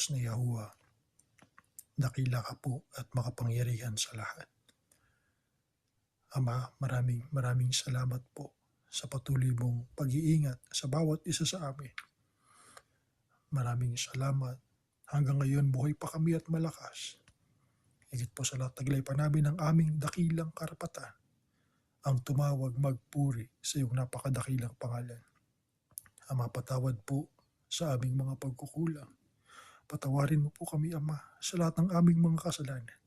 Diyos na Yahuwah, dakila ka po at makapangyarihan sa lahat. Ama, maraming salamat po sa patuloy mong pag-iingat sa bawat isa sa amin. Maraming salamat. Hanggang ngayon, buhay pa kami at malakas. Higit po sa lahat, taglay pa namin ang aming dakilang karapatan, ang tumawag magpuri sa iyong napakadakilang pangalan. Ama, patawad po sa aming mga pagkukulang. Patawarin mo po kami, Ama, sa lahat ng aming mga kasalanan.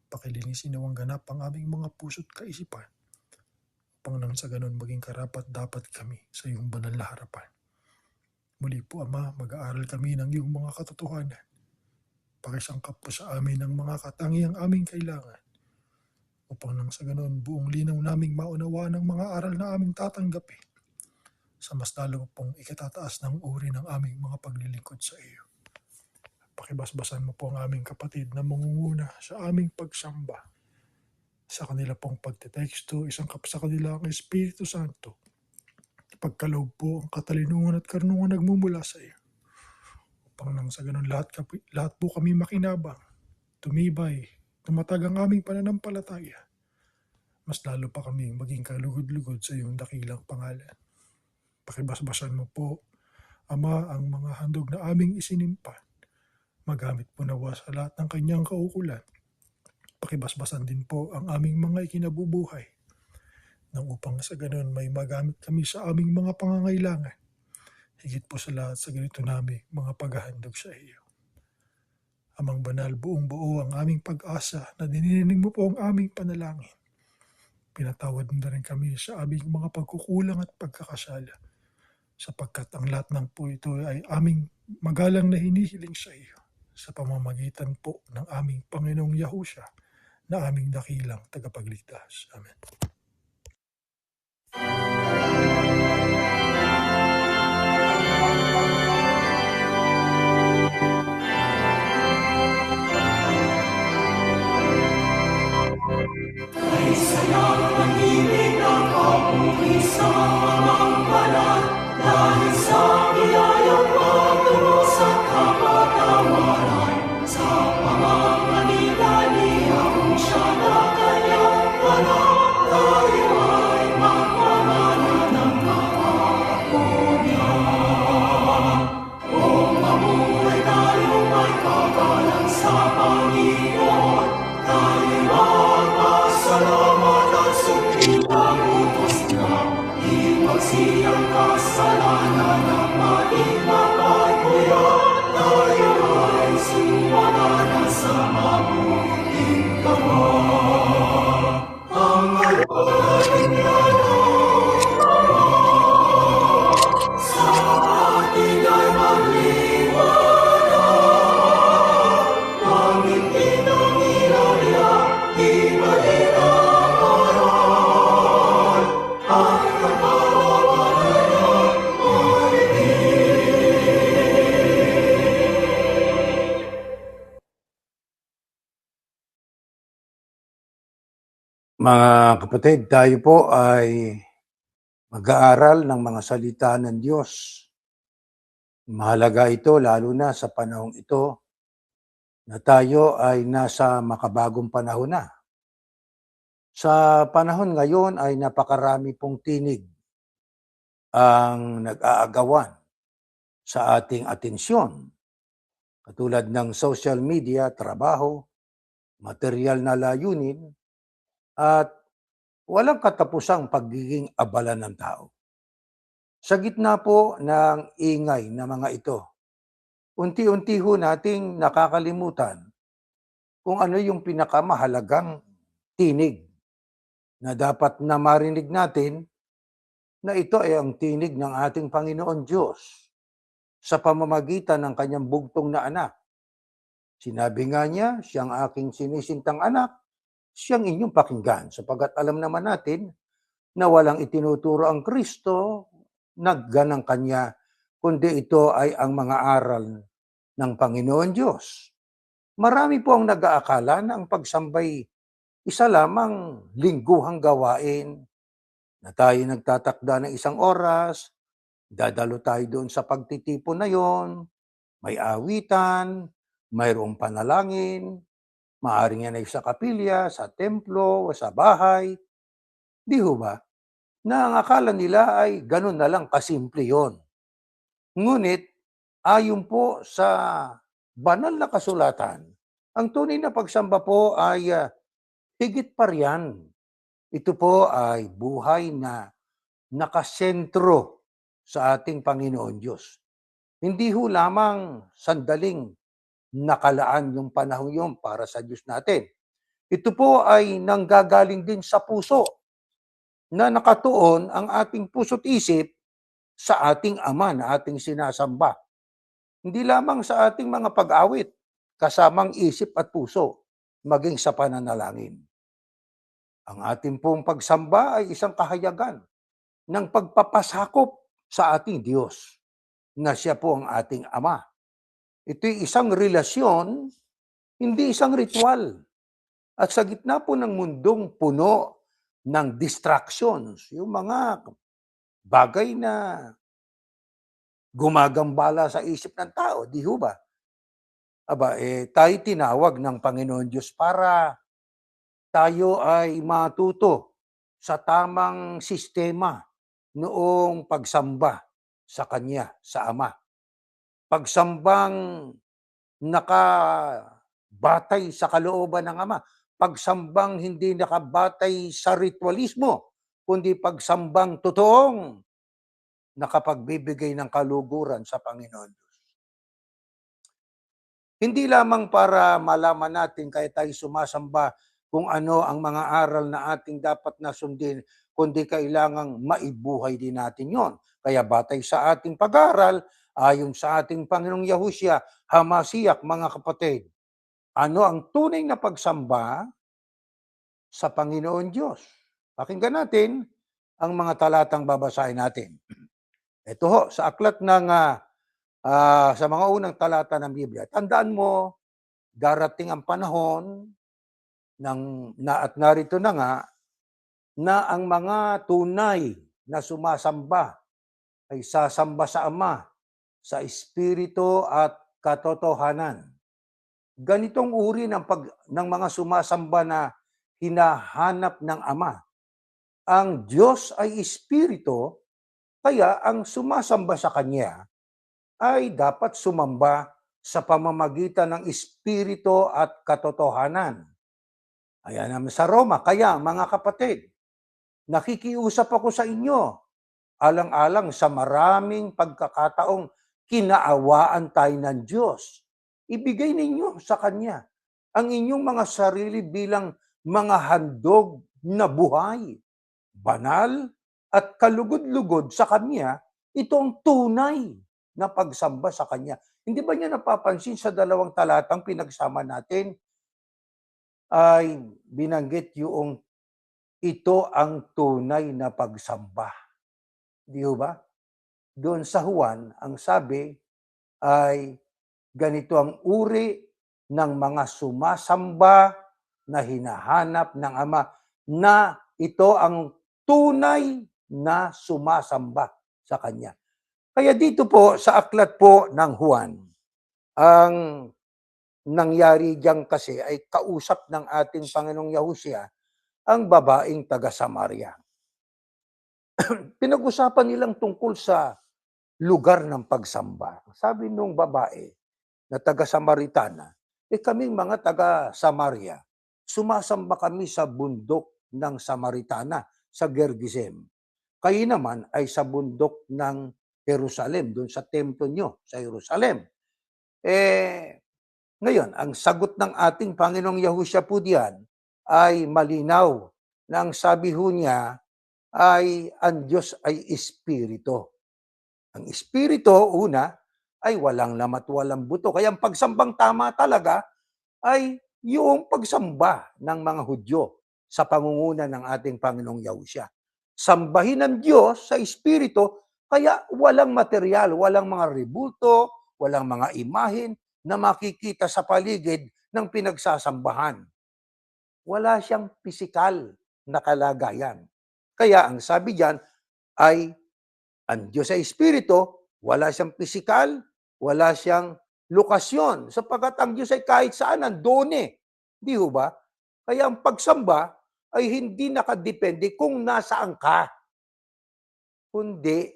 Pakilinisin nawang ganap ang aming mga puso't kaisipan, upang nang sa ganon maging karapat dapat kami sa iyong banal na harapan. Muli po, Ama, mag-aaral kami ng iyong mga katotohanan. Pakisangkap po sa amin ang mga katangiang aming kailangan, upang nang sa ganon buong linaw naming maunawaan ang mga aral na aming tatanggapin, sa mas lalo pong ikatataas ng uri ng aming mga paglilingkod sa iyo. Pakibasbasan mo po ang aming kapatid na mangunguna sa aming pagsamba. Sa kanila pong pagteteksto, isangkap sa kanila ang Espiritu Santo. Pagkaloob po ang katalinungan at karunungan nagmumula sa iyo. Upang nang sa ganun lahat po kami makinabang, tumibay, tumatag ang aming pananampalataya. Mas lalo pa kami maging kalugod-lugod sa iyong dakilang pangalan. Pakibasbasan mo po, Ama, ang mga handog na aming isinimpan. Magamit po nawa sa lahat ng kanyang kaukulan. Pakibasbasan din po ang aming mga ikinabubuhay, nang upang sa ganun may magamit kami sa aming mga pangangailangan. Higit po sa lahat sa ganito namin mga paghahandog sa iyo. Amang banal, buong buo ang aming pag-asa na dinidinig mo po ang aming panalangin. Pinatawad mo na rin kami sa aming mga pagkukulang at pagkakasala, sapagkat ang lahat ng po ito ay aming magalang na hinihiling sa iyo, sa pamamagitan po ng aming Panginoong Yahushua na aming dakilang tagapagligtas. Amen. Ay sayang ang ibig ng kapulisan ng banal, dahil sa biyayang patungo sa kapatawaran, sa pamamagitan ni Yahushua na kanyang anak, tayo ay magpamanan ng pangako niya. Kung mabuhay tayo ay kagalang sa Panginoon, tayo magpasalamat at sundin ang utos niya. Ipagsiyang kasalanan ng ating mapagkuyan, tayo ay sumaganan sa mabuting gawa. Ang alay niya sa atin ay magliwanag. Pangingin ang ilaw niya, ibalik ang aral. At kaparawanan niya ay Mga kapatid, tayo po ay mag-aaral ng mga salita ng Diyos. Mahalaga ito lalo na sa panahong ito na tayo ay nasa makabagong panahon na. Sa panahon ngayon ay napakarami pong tinig ang nag-aagawan sa ating atensyon. Katulad ng social media, trabaho, material na layunin, at walang katapusang pagiging abala ng tao. Sa gitna po ng ingay na mga ito, unti-unti ho nating nakakalimutan kung ano yung pinakamahalagang tinig na dapat na marinig natin, na ito ay ang tinig ng ating Panginoon Diyos sa pamamagitan ng kanyang bugtong na anak. Sinabi nga niya, siyang aking sinisintang anak, siyang inyong pakinggan, sapagkat alam naman natin na walang itinuturo ang Kristo na ganang kanya, kundi ito ay ang mga aral ng Panginoon Diyos. Marami po ang nag-aakala na ang pagsambay isa lamang lingguhang gawain, na tayo nagtatakda ng 1 oras, dadalo tayo doon sa pagtitipon na yon, May awitan, mayroong panalangin, maaaring yan ay sa kapilya, sa templo, o sa bahay. Di ho ba? Na ang akala nila ay ganun na lang kasimple yon. Ngunit, ayon po sa banal na kasulatan, ang tunay na pagsamba po ay higit pa riyan. Ito po ay buhay na nakasentro sa ating Panginoon Diyos. Hindi ho lamang sandaling nakalaan yung panahon yun para sa Diyos natin. Ito po ay nanggagaling din sa puso na nakatuon ang ating puso't isip sa ating Ama na ating sinasamba. Hindi lamang sa ating mga pag-awit, kasamang isip at puso, maging sa pananalangin. Ang ating pong pagsamba ay isang kahayagan ng pagpapasakop sa ating Diyos, na siya po ang ating Ama. Ito'y isang relasyon, hindi isang ritual. At sa gitna po ng mundong puno ng distractions, yung mga bagay na gumagambala sa isip ng tao, di ho ba? Tayo tinawag ng Panginoon Diyos para tayo ay matuto sa tamang sistema noong pagsamba sa Kanya, sa Ama. Pagsambang nakabatay sa kalooban ng Ama. Pagsambang hindi nakabatay sa ritualismo, kundi pagsambang totoong nakapagbibigay ng kaluguran sa Panginoon Diyos. Hindi lamang para malaman natin kaya tayo sumasamba kung ano ang mga aral na ating dapat na sundin, kundi kailangang maibuhay din natin yon. Kaya batay sa ating pag-aaral, ayon sa ating Panginoong Yahushua, Hamasiyak, mga kapatid, ano ang tunay na pagsamba sa Panginoon Diyos? Pakinggan natin ang mga talatang babasahin natin. Ito ho, sa aklat ng sa mga unang talata ng Biblia. Tandaan mo, darating ang panahon at narito na nga, na ang mga tunay na sumasamba ay sasamba sa Ama, sa Espiritu at katotohanan. Ganitong uri ng mga sumasamba na hinahanap ng Ama. Ang Diyos ay Espiritu, kaya ang sumasamba sa Kanya ay dapat sumamba sa pamamagitan ng Espiritu at katotohanan. Ayan naman sa Roma. Kaya mga kapatid, nakikiusap ako sa inyo, alang-alang sa maraming pagkakataong kinaawaan tayo ng Diyos. Ibigay ninyo sa Kanya ang inyong mga sarili bilang mga handog na buhay, banal at kalugod-lugod sa Kanya. Ito ang tunay na pagsamba sa Kanya. Hindi ba niya napapansin sa dalawang talatang pinagsama natin ay binanggit yung ito ang tunay na pagsamba? Di ba? Doon sa Juan, ang sabi ay ganito ang uri ng mga sumasamba na hinahanap ng Ama, na ito ang tunay na sumasamba sa Kanya. Kaya dito po sa aklat po ng Juan, ang nangyari diyan kasi ay kausap ng ating Panginoong Yahushua ang babaeng taga Samaria. Pinag-usapan nilang tungkol sa lugar ng pagsamba. Sabi nung babae na taga Samaritana, kaming mga taga Samaria, sumasamba kami sa bundok ng Samaritana, sa Gergesem. Kayo naman ay sa bundok ng Jerusalem, doon sa templo nyo, sa Jerusalem. Ngayon, ang sagot ng ating Panginoong Yahushua po diyan ay malinaw, na ang sabi ho niya ay ang Diyos ay Espiritu. Ang Espiritu, una, ay walang lamat, walang buto. Kaya ang pagsambang tama talaga ay yung pagsamba ng mga Hudyo sa pangunguna ng ating Panginoong Yahushua. Sambahin ng Diyos sa Espiritu, kaya walang material, walang mga rebulto, walang mga imahen na makikita sa paligid ng pinagsasambahan. Wala siyang pisikal na kalagayan. Kaya ang sabi diyan ay ang Diyos ay Espiritu, wala siyang pisikal, wala siyang lokasyon sapagkat ang Diyos ay kahit saan nandoon eh. Di ho ba? Kaya ang pagsamba ay hindi nakadepende kung nasaan ka, kundi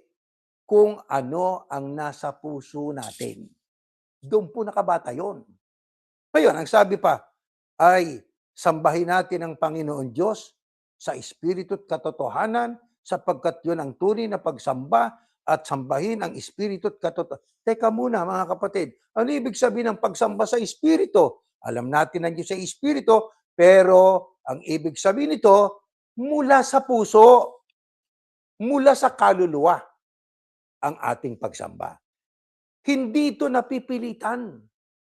kung ano ang nasa puso natin. Doon po nakabata yon. Ngayon, ang sabi pa ay sambahin natin ang Panginoon Diyos sa Espiritu at katotohanan sapagkat yun ang tunay na pagsamba at sambahin ang Espiritu at katotohanan. Teka muna mga kapatid, ano ibig sabihin ng pagsamba sa Espiritu? Alam natin na Diyos sa Espiritu, pero ang ibig sabihin nito, mula sa puso, mula sa kaluluwa ang ating pagsamba. Hindi ito napipilitan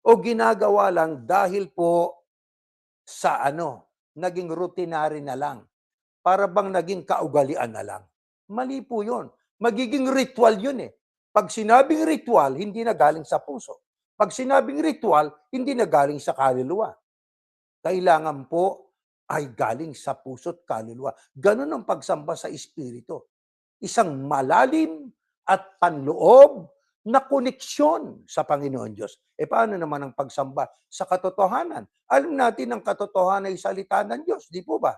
o ginagawa lang dahil po sa naging routinary na lang. Para bang naging kaugalian na lang. Mali po yun. Magiging ritual yun eh. Pag sinabing ritual, hindi na galing sa puso. Pag sinabing ritual, hindi na galing sa kaluluwa. Kailangan po ay galing sa puso at kaluluwa. Ganun ang pagsamba sa Espiritu. Isang malalim at panloob na koneksyon sa Panginoon Diyos. E paano naman ang pagsamba sa katotohanan? Alam natin ang katotohanan ay salita ng Diyos, di po ba?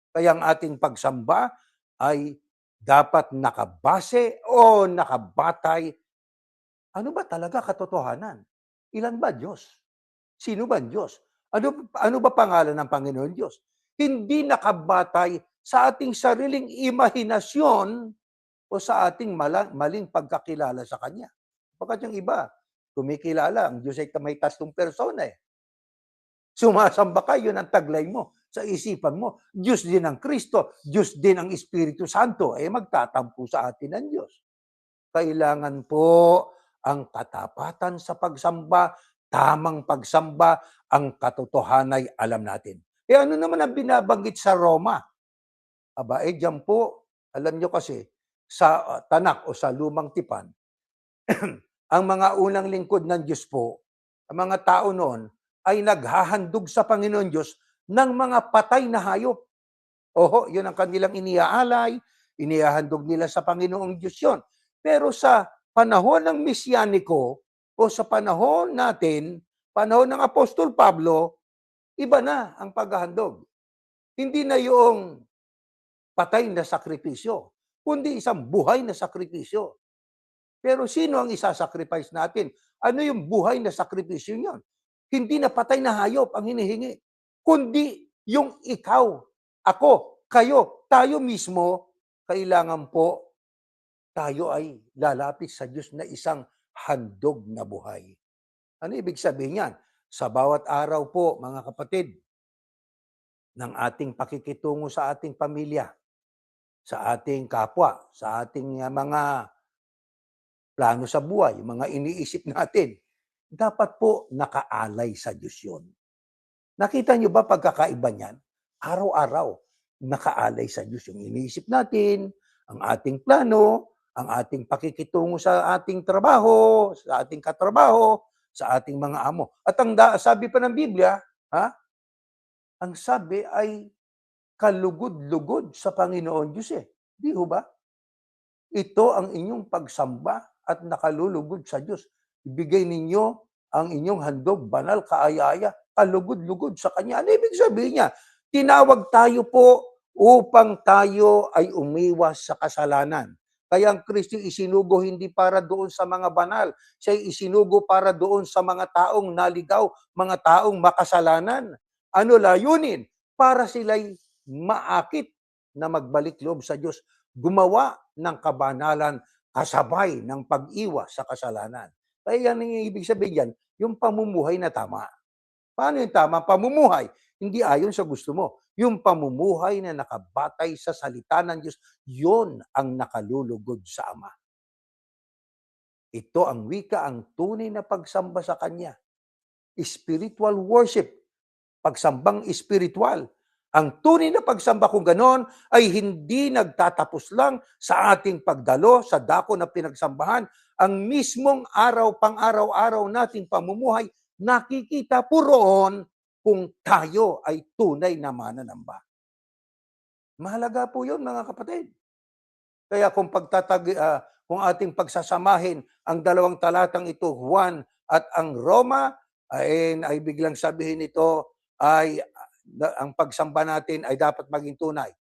Kaya ang ating pagsamba ay dapat nakabase o nakabatay. Ano ba talaga katotohanan? Ilan ba Diyos? Sino ba Diyos? Ano ba pangalan ng Panginoon Diyos? Hindi nakabatay sa ating sariling imahinasyon o sa ating maling pagkakilala sa Kanya. Pagkat yung iba, kumikilala, ang Diyos ay may 3 persona eh. Sumasamba ka, yun ang taglay mo sa isipan mo. Diyos din ang Kristo, Diyos din ang Espiritu Santo, magtatampo sa atin ang Diyos. Kailangan po ang katapatan sa pagsamba, tamang pagsamba, ang katotohanan ay alam natin. Ano naman ang binabanggit sa Roma? Diyan po, alam nyo kasi, sa Tanak o sa Lumang Tipan, ang mga unang lingkod ng Diyos po, ang mga tao noon, ay naghahandog sa Panginoon Diyos ng mga patay na hayop. Oho, yun ang kanilang iniaalay, inihahandog nila sa Panginoong Diyos yun. Pero sa panahon ng Mesyaniko o sa panahon natin, panahon ng Apostol Pablo, iba na ang paghahandog. Hindi na yung patay na sakripisyo, kundi isang buhay na sakripisyo. Pero sino ang isasacrifice natin? Ano yung buhay na sakripisyo niyon? Hindi na patay na hayop ang hinihingi, kundi yung ikaw, ako, kayo, tayo mismo, kailangan po tayo ay lalapit sa Diyos na isang handog na buhay. Ano ibig sabihin yan? Sa bawat araw po, mga kapatid, ng ating pakikitungo sa ating pamilya, sa ating kapwa, sa ating mga plano sa buhay, mga iniisip natin, dapat po nakaalay sa Diyos yun. Nakita niyo ba pagkakaiba niyan? Araw-araw, nakaalay sa Diyos yung iniisip natin, ang ating plano, ang ating pakikitungo sa ating trabaho, sa ating katrabaho, sa ating mga amo. At ang sabi pa ng Biblia, ang sabi ay kalugod-lugod sa Panginoon Diyos eh. Di ho ba? Ito ang inyong pagsamba at nakalulugod sa Diyos. Ibigay ninyo ang inyong handog, banal, kaaya-aya, kalugod-lugod sa Kanya. Ano ibig sabihin niya? Tinawag tayo po upang tayo ay umiwas sa kasalanan. Kaya ang Kristo isinugo hindi para doon sa mga banal. Siya isinugo para doon sa mga taong naligaw, mga taong makasalanan. Ano layunin? Para sila'y maakit na magbalik loob sa Diyos. Gumawa ng kabanalan kasabay ng pag-iwas sa kasalanan. Kaya yan ang ibig sabihin yan, yung pamumuhay na tama. Paano yung tama pamumuhay? Hindi ayon sa gusto mo. Yung pamumuhay na nakabatay sa salita ng Diyos, yon ang nakalulugod sa Ama. Ito ang wika, ang tunay na pagsamba sa Kanya. Spiritual worship. Pagsambang espiritual. Ang tunay na pagsamba kung ganon ay hindi nagtatapos lang sa ating pagdalo sa dako na pinagsambahan. Ang mismong pang-araw-araw nating pamumuhay, nakikita po roon kung tayo ay tunay na mananamba. Mahalaga po yun mga kapatid. Kaya kung ating pagsasamahin ang 2 talatang ito, Juan At ang Roma ay biglang sabihin nito ay ang pagsamba natin ay dapat maging tunay.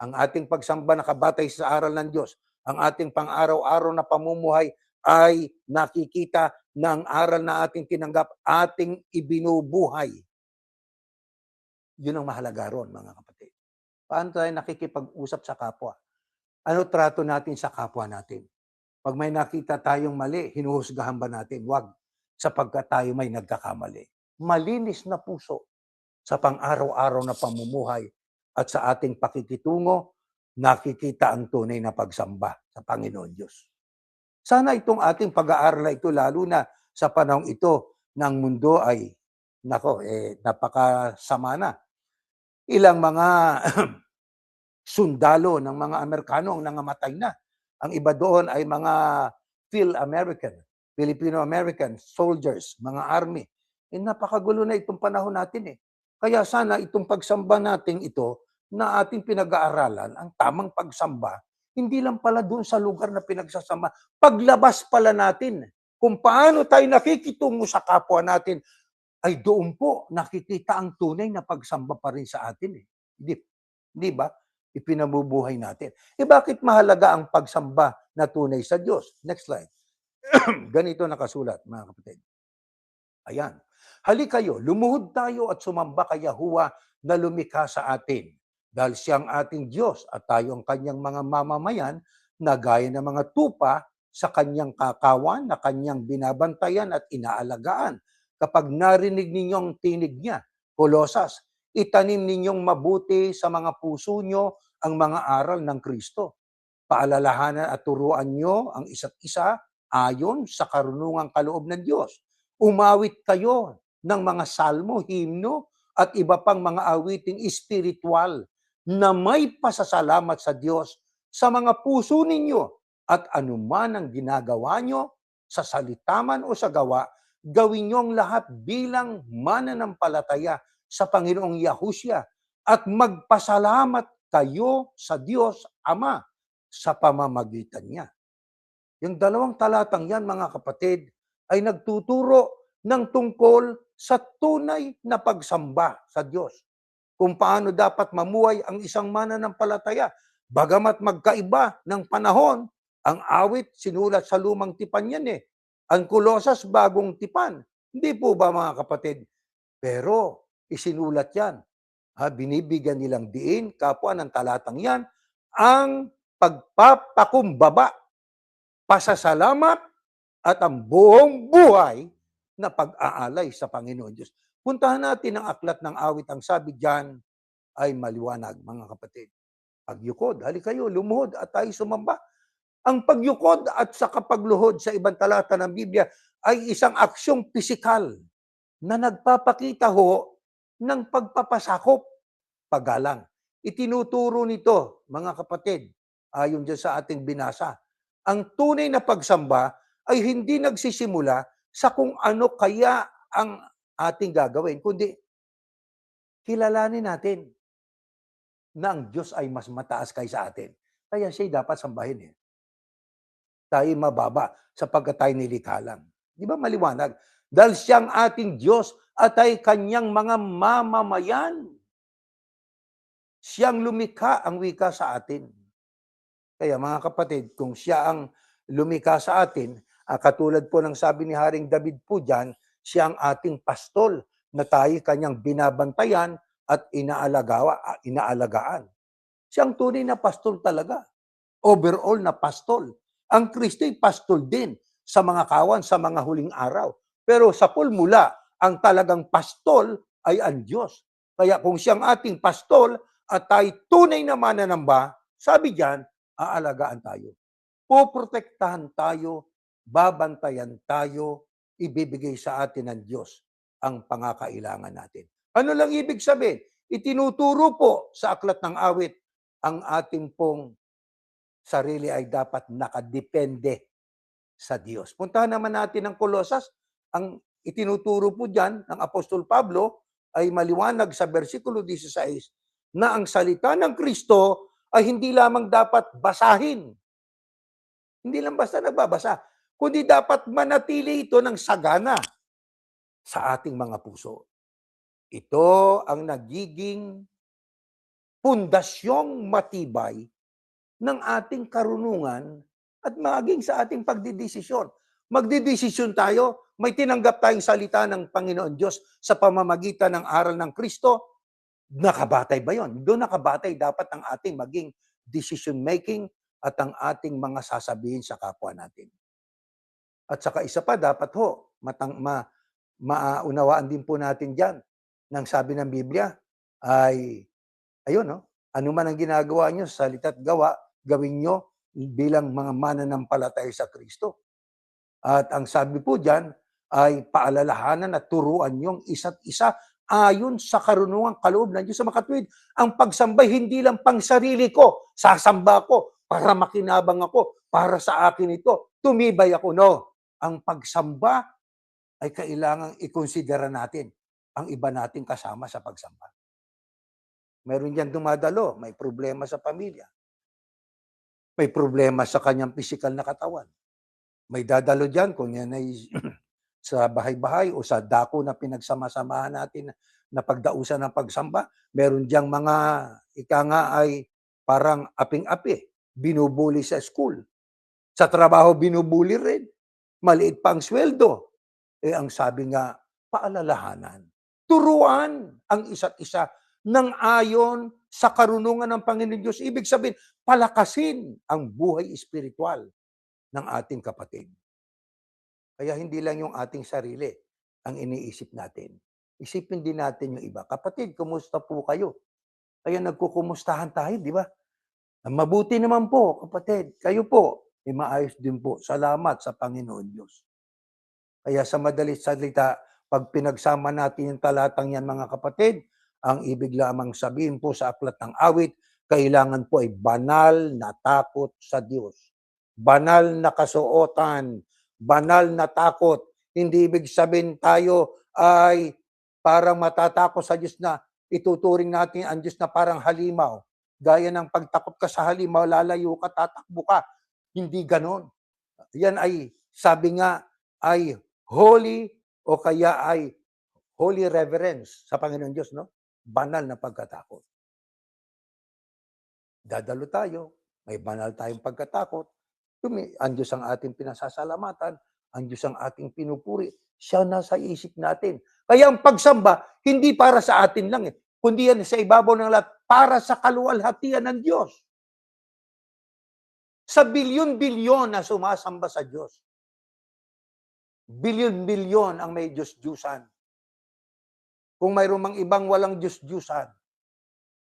Ang ating pagsamba nakabatay sa aral ng Diyos. Ang ating pang-araw-araw na pamumuhay ay nakikita ng aral na ating tinanggap, ating ibinubuhay. Yun ang mahalaga ron, mga kapatid. Paano tayo nakikipag-usap sa kapwa? Ano trato natin sa kapwa natin? Pag may nakita tayong mali, hinuhusgahan ba natin? Wag, sapagkat tayo may nagkakamali. Malinis na puso sa pang-araw-araw na pamumuhay at sa ating pakikitungo, nakikita ang tunay na pagsamba sa Panginoon Diyos. Sana itong ating pag-aaral na ito, lalo na sa panahong ito ng mundo ay, napakasama na. Ilang mga sundalo ng mga Amerikano ang nangamatay na. Ang iba doon ay mga Filipino-American soldiers, mga army. Napakagulo na itong panahon natin eh. Kaya sana itong pagsamba natin ito na ating pinag-aaralan, ang tamang pagsamba, hindi lang pala doon sa lugar na pinagsasamba, paglabas pala natin. Kung paano tayo nakikitungo sa kapwa natin, ay doon po nakikita ang tunay na pagsamba pa rin sa atin eh. Di ba? Ipinabubuhay natin. Bakit mahalaga ang pagsamba na tunay sa Diyos? Next slide. Ganito nakasulat, mga kapatid. Ayan. Halika kayo, lumuhod tayo at sumamba kay Yahuwah na lumikha sa atin. Dahil siyang ating Diyos at tayo ang kanyang mga mamamayan na gaya ng mga tupa sa kanyang kakawan na kanyang binabantayan at inaalagaan. Kapag narinig ninyong tinig niya, Kolosas, itanim ninyong mabuti sa mga puso nyo ang mga aral ng Kristo. Paalalahanan at turuan nyo ang isa't isa ayon sa karunungang kaloob ng Diyos. Umawit kayo ng mga salmo, himno, at iba pang mga awiting espiritual na may pasasalamat sa Diyos sa mga puso ninyo at anuman ang ginagawa nyo, sa salita man o sa gawa, gawin nyo ang lahat bilang mananampalataya sa Panginoong Yahushua at magpasalamat kayo sa Diyos Ama sa pamamagitan niya. Yung dalawang talatang yan, mga kapatid, ay nagtuturo ng tungkol sa tunay na pagsamba sa Diyos. Kung paano dapat mamuhay ang isang mananampalataya. Bagamat magkaiba ng panahon, ang awit sinulat sa lumang tipan yan eh. Ang Kolosas bagong tipan. Hindi po ba, mga kapatid? Pero isinulat yan. Binibigyan nilang diin, kapwa ng talatang yan, ang pagpapakumbaba, pasasalamat, at ang buong buhay na pag-aalay sa Panginoon Diyos. Puntahan natin ang aklat ng awit. Ang sabi diyan ay maliwanag, mga kapatid. Pagyukod, halika kayo, lumuhod at tayo sumamba. Ang pagyukod at sa kapagluhod sa ibang talata ng Biblia ay isang aksyong pisikal na nagpapakita ho ng pagpapasakop, paggalang. Itinuturo nito, mga kapatid, ayon dyan sa ating binasa, ang tunay na pagsamba ay hindi nagsisimula sa kung ano kaya ang ating gagawin, kundi kilalanin natin na ang Diyos ay mas mataas kaysa atin. Kaya siya dapat sambahin eh. Tayo mababa sapagkat tayo nilikha lang. Di ba maliwanag? Dahil siyang ating Diyos at ay kanyang mga mamamayan. Siyang lumikha ang wika sa atin. Kaya mga kapatid, kung siya ang lumikha sa atin, katulad po ng sabi ni Haring David po dyan, siya ang ating pastol na tayo kanyang binabantayan at inaalagaan. Siyang tunay na pastol talaga. Overall na pastol. Ang Kristo'y pastol din sa mga kawan, sa mga huling araw. Pero sa pulmula, ang talagang pastol ay ang Diyos. Kaya kung siyang ating pastol at tayo tunay na mananamba, sabi diyan, aalagaan tayo. Poprotektahan tayo, babantayan tayo, ibibigay sa atin ng Diyos ang pangakailangan natin. Ano lang ibig sabihin? Itinuturo po sa aklat ng awit, ang ating pong sarili ay dapat nakadepende sa Diyos. Puntahan naman natin ang Kolosas. Ang itinuturo po dyan ng Apostol Pablo ay maliwanag sa versikulo 16 na ang salita ng Kristo ay hindi lamang dapat basahin. Hindi lang basta nagbabasa, kundi dapat manatili ito ng sagana sa ating mga puso. Ito ang nagiging pundasyong matibay ng ating karunungan at maging sa ating pagdidesisyon. Magdidesisyon tayo, may tinanggap tayong salita ng Panginoon Diyos sa pamamagitan ng aral ng Kristo, nakabatay ba yon? Doon nakabatay dapat ang ating maging decision making at ang ating mga sasabihin sa kapwa natin. At saka isa pa, dapat maunawaan din po natin dyan, nang sabi ng Biblia, ay, ayun, no? Ano man ang ginagawa nyo, salita at gawa, gawin nyo bilang mga mananampalataya sa Kristo. At ang sabi po dyan, ay paalalahanan at turuan yung isa't isa ayon sa karunungang kaloob ng Diyos sa makatuwid. Ang pagsambay, hindi lang pang sarili ko, sasamba ko, para makinabang ako, para sa akin ito, tumibay ako. No, ang pagsamba ay kailangang ikonsidera natin ang iba nating kasama sa pagsamba. Meron diyan dumadalo, may problema sa pamilya. May problema sa kanyang pisikal na katawan. May dadalo diyan kung yan ay sa bahay-bahay o sa dako na pinagsama-samahan natin na pagdausan ng pagsamba. Meron diyang mga ika nga ay parang aping-api, binubuli sa school. Sa trabaho, binubuli rin. Maliit pa ang sweldo. Ang sabi nga, paalalahanan. Turuan ang isa't isa ng ayon sa karunungan ng Panginoon Diyos. Ibig sabihin, palakasin ang buhay espiritual ng ating kapatid. Kaya hindi lang yung ating sarili ang iniisip natin. Isipin din natin yung iba. Kapatid, kumusta po kayo? Kaya nagkukumustahan tayo, di ba? Mabuti naman po, kapatid. Kayo po, maayos din po. Salamat sa Panginoon Diyos. Kaya sa madalit salita, pag pinagsama natin yung talatang yan, mga kapatid, ang ibig lamang sabihin po sa aklat ng awit, kailangan po ay banal na takot sa Diyos. Banal na kasuotan, banal na takot. Hindi ibig sabihin tayo ay parang matatakot sa Diyos na ituturing natin ang Diyos na parang halimaw. Gaya ng pagtakot ka sa halimaw, lalayo ka, tatakbo ka. Hindi ganon. Yan ay, sabi nga, ay holy o kaya ay holy reverence sa Panginoon Diyos, no? Banal na pagkatakot. Dadalo tayo, may banal tayong pagkatakot. Ang Diyos ang ating pinasasalamatan, ang Diyos ang ating pinupuri. Siya nasa isip natin. Kaya ang pagsamba, hindi para sa atin lang kundi yan sa ibabaw ng lahat, para sa kaluwalhatian ng Diyos. Sa bilyon-bilyon na sumasamba sa Diyos. Bilyon-bilyon ang may Diyos-Diyusan. Kung mayroon mang ibang walang Diyos-Diyusan,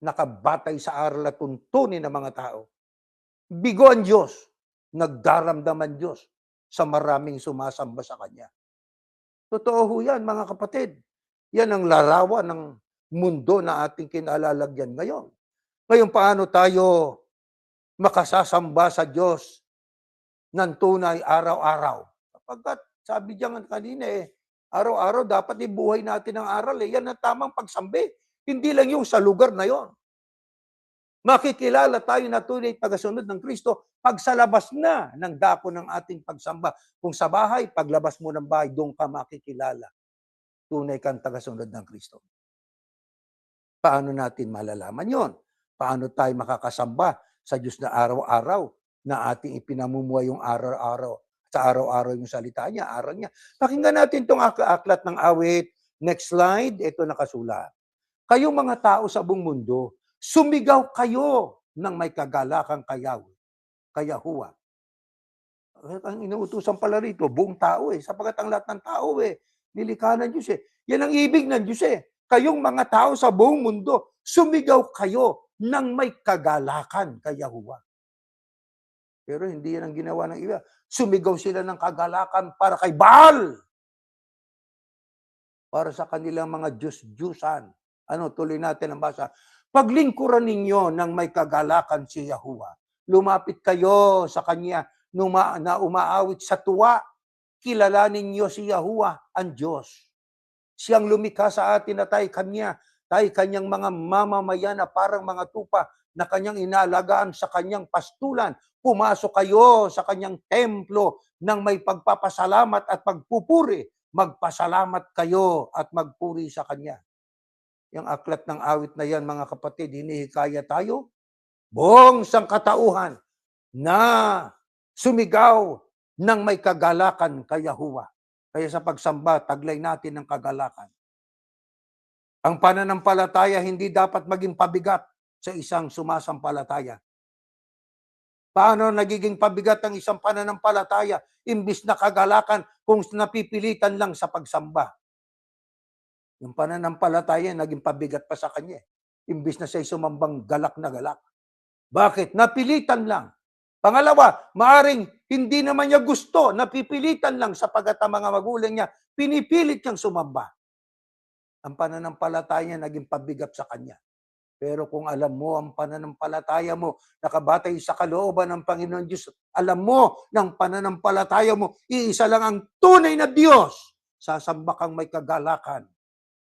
nakabatay sa aral at tuntunin ng mga tao. Bigo ang Diyos, nagdaramdaman Diyos sa maraming sumasamba sa Kanya. Totoo ho yan, mga kapatid. Yan ang larawan ng mundo na ating kinalalagyan ngayon. Ngayon, paano tayo makasasamba sa Diyos ng tunay araw-araw? Kapagkat sabi diyan kanina araw-araw dapat ibuhay natin ang aral. Yan ang tamang pagsambi. Hindi lang yung sa lugar na yon. Makikilala tayo na tunay tagasunod ng Kristo pag sa labas na ng dako ng ating pagsamba. Kung sa bahay, paglabas mo ng bahay, doon ka makikilala. Tunay kang tagasunod ng Kristo. Paano natin malalaman yon? Paano tayo makakasamba sa Diyos na araw-araw na ating ipinamumuhay yung araw-araw? Sa araw-araw yung salita niya, aral niya. Pakinggan natin itong aklat ng awit. Next slide, ito nakasulat. Kayong mga tao sa buong mundo, sumigaw kayo ng may kagalakang kayahuwa. Ang inuutusan pala rito, buong tao sapagat ang lahat ng tao nilikha ng Diyos Yan ang ibig ng Diyos Kayong mga tao sa buong mundo, sumigaw kayo ng may kagalakan kayahuwa. Pero hindi yan ang ginawa ng iba. Sumigaw sila ng kagalakan para kay Baal. Para sa kanilang mga Diyos-Diyusan. Tuloy natin ang basa. Paglingkuran ninyo ng may kagalakan si Yahuwah. Lumapit kayo sa Kanya na umaawit sa tuwa. Kilalanin niyo si Yahuwah, ang Diyos. Siyang lumikha sa atin na tayo Kanyang mga mamamayan na parang mga tupa na Kanyang inaalagaan sa Kanyang pastulan. Pumasok kayo sa Kanyang templo ng may pagpapasalamat at pagpupuri magpasalamat kayo at magpuri sa Kanya. Yung aklat ng awit na yan, mga kapatid, hinihikaya tayo, buong sangkatauhan na sumigaw ng may kagalakan kay Yahuwah. Kaya sa pagsamba, taglay natin ng kagalakan. Ang pananampalataya hindi dapat maging pabigat sa isang sumasampalataya. Paano nagiging pabigat ang isang pananampalataya imbis na kagalakan kung napipilitan lang sa pagsamba? Yung pananampalataya naging pabigat pa sa kanya. Imbis na siya sumambang galak na galak. Bakit? Napilitan lang. Pangalawa, maaring hindi naman niya gusto, napipilitan lang sapagat ang mga magulang niya, pinipilit niyang sumamba. Ang pananampalataya naging pabigat sa kanya. Pero kung alam mo ang pananampalataya mo, nakabatay sa kalooban ng Panginoon Diyos, alam mo ng pananampalataya mo, iisa lang ang tunay na Diyos, sasamba kang may kagalakan.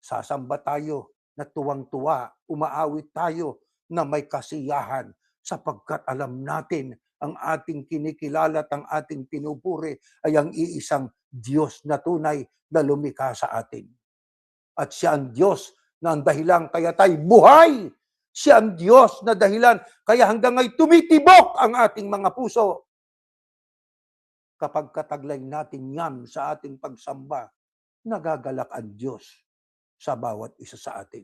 Sasamba tayo na tuwang-tuwa, umaawit tayo na may kasiyahan sapagkat alam natin ang ating kinikilala at ang ating pinupuri ay ang iisang Diyos na tunay na lumikha sa atin. At siya ang Diyos na ang dahilan kaya tayo buhay. Siya ang Diyos na dahilan kaya hanggang ngayon tumitibok ang ating mga puso. Kapag kataglay natin yan sa ating pagsamba, nagagalak ang Diyos sa bawat isa sa atin.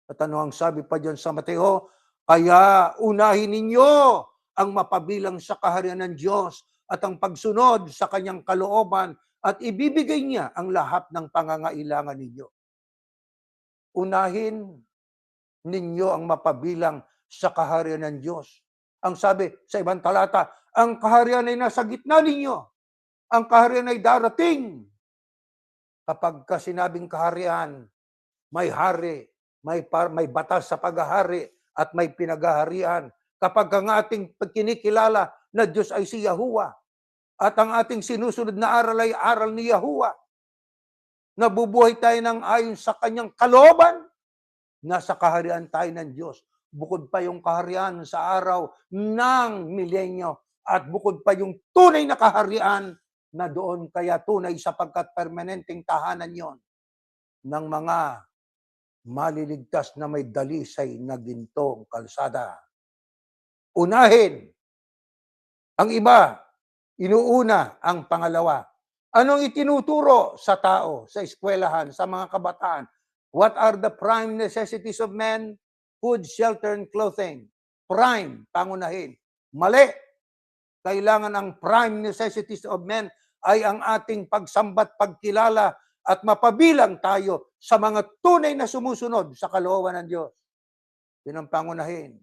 At ano ang sabi pa diyan sa Mateo? Kaya unahin ninyo ang mapabilang sa kaharian ng Diyos at ang pagsunod sa kanyang kalooban at ibibigay niya ang lahat ng pangangailangan ninyo. Unahin ninyo ang mapabilang sa kaharian ng Diyos. Ang sabi sa ibang talata, ang kaharian ay nasa gitna ninyo. Ang kaharian ay darating. Kapag sinabing kaharian, may hari, may batas sa paghahari at may pinaghaharian. Kapag ang ating kinikilala na Diyos ay si Yahuwah at ang ating sinusunod na aral ay aral ni Yahuwah, nabubuhay tayo ng ayon sa kanyang kalooban, nasa kaharian tayo ng Diyos. Bukod pa yung kaharian sa araw ng milenyo at bukod pa yung tunay na kaharian na doon kaya tunay sapagkat permanenteng tahanan yon ng mga maliligtas na may dalisay na gintong kalsada. Unahin ang iba, inuuna ang pangalawa. Anong itinuturo sa tao, sa eskwelahan, sa mga kabataan? What are the prime necessities of man? Food, shelter, and clothing. Prime, pangunahin. Mali. Kailangan ang prime necessities of men ay ang ating pagsambat, pagkilala, at mapabilang tayo sa mga tunay na sumusunod sa kalooban ng Diyos. Yun ang pangunahin.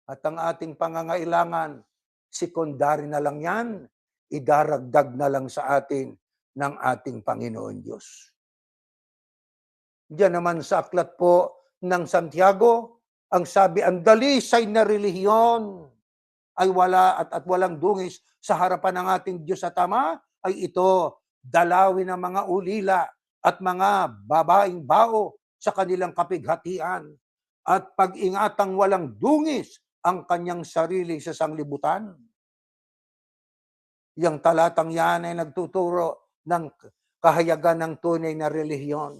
At ang ating pangangailangan, sekundary na lang yan, idaragdag na lang sa atin ng ating Panginoon Diyos. Diyan naman sa aklat po ng Santiago, ang sabi, ang dalisay na relihiyon ay wala at walang dungis sa harapan ng ating Diyos at Ama, ay ito, dalawin ng mga ulila at mga babaeng bao sa kanilang kapighatian at pag-ingatang walang dungis ang kanyang sarili sa sanglibutan. Yang talatang yan ay nagtuturo ng kahayagan ng tunay na relihiyon.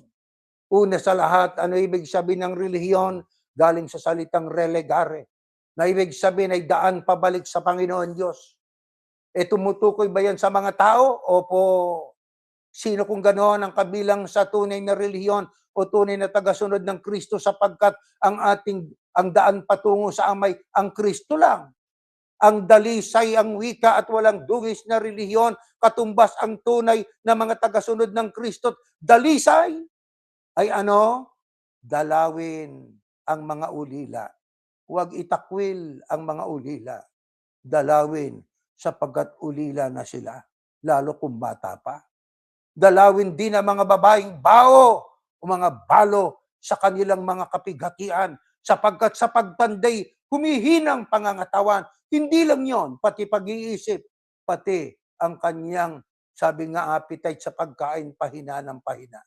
Una sa lahat, ano ibig sabihin ng relihiyon? Galing sa salitang relegare, na ibig sabihin ay daan pabalik sa Panginoon Diyos. E tumutukoy ba yan sa mga tao? Opo. Sino kung ganoon ang kabilang sa tunay na relihiyon o tunay na tagasunod ng Kristo sapagkat ang daan patungo sa amay, ang Kristo lang. Ang dalisay, ang wika at walang dungis na relihiyon, katumbas ang tunay na mga tagasunod ng Kristo. Dalisay ay ano? Dalawin ang mga ulila. Huwag itakwil ang mga ulila. Dalawin sapagkat ulila na sila, lalo kung bata pa. Dalawin din ang mga babaeng bao o mga balo sa kanilang mga kapighatian sapagkat sa pagtanday, humihinang pangangatawan. Hindi lang yon, pati pag-iisip, pati ang kanyang, sabi nga, appetite sa pagkain, pahina ng pahina.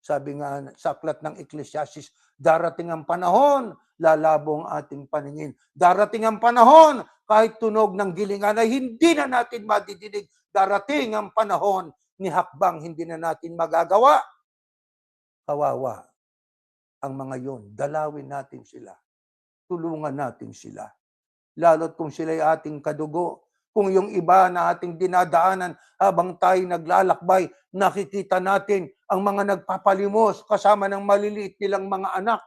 Sabi nga sa aklat ng Ecclesiastes, darating ang panahon, lalabo ang ating paningin. Darating ang panahon, kahit tunog ng gilingan ay hindi na natin madidinig. Darating ang panahon ni hakbang, hindi na natin magagawa. Kawawa ang mga yon. Dalawin natin sila. Tulungan natin sila. Lalo't kung sila'y ating kadugo, kung yung iba na ating dinadaanan habang tayo naglalakbay, nakikita natin ang mga nagpapalimos kasama ng maliliit nilang mga anak.